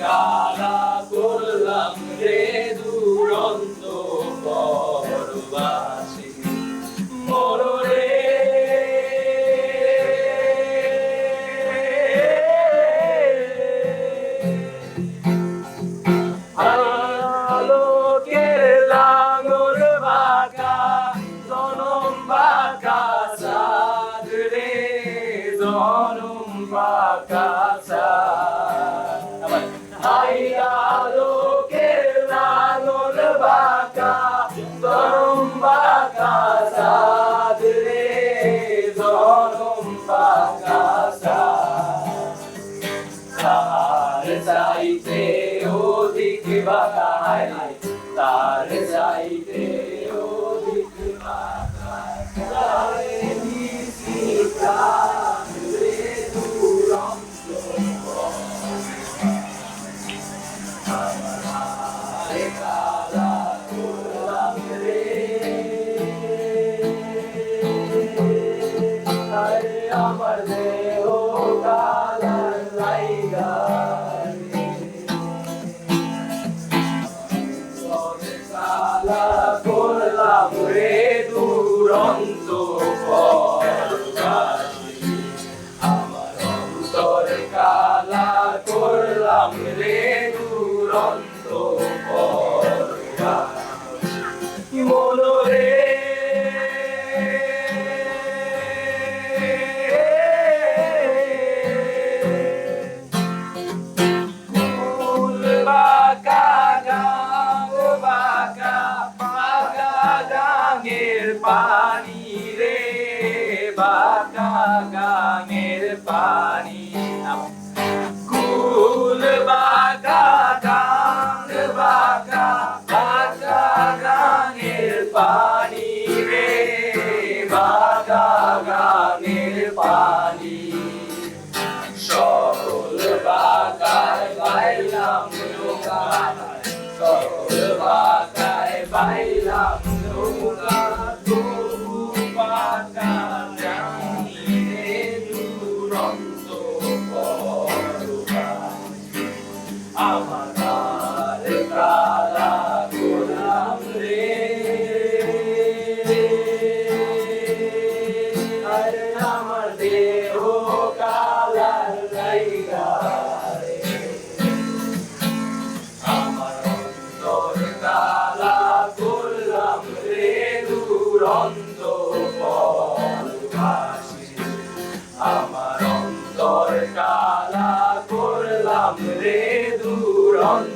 কালা করলাম রে দুরন্ত পরবাসী মররে আলোকের লাঙল বাঁকা জনম বাঁকা চাঁদ রে জনম বাঁকা চাঁদ হাই আলোকের লাঙল বাঁকা জনম বাঁকা চাঁদ রে জনম বাঁকা চাঁদ তার চাইতে অধিক বাঁকা তার চাইতে অধিক বাঁকা তারে নিশি প্রাণ রে দুরন্ত আমার কালা করলাম রে আমার দেহ কালা লাইগা কালা করলাম রে দুরন্ত পরবাসী আমার অন্তর কালা করলাম রে দুরন্ত পরবাসী মনরে পানি রে বাঁকা গাঙের পানি কুল বাঁকা গাঙ বাঁকা বাঁকা গাঙের পানি রে বাঁকা গাঙের পানি সকল বাঁকায় বাইলাম নৌকা সকল বাঁকায় বাইলাম নৌকা আমার কালা করলাম রে আরে আমার দেহ কালা লাইগা রে আমার অন্তর কালা করলাম রে দুরন্ত পরবাসী আমার অন্তর কালা করলাম রে দুরন্ত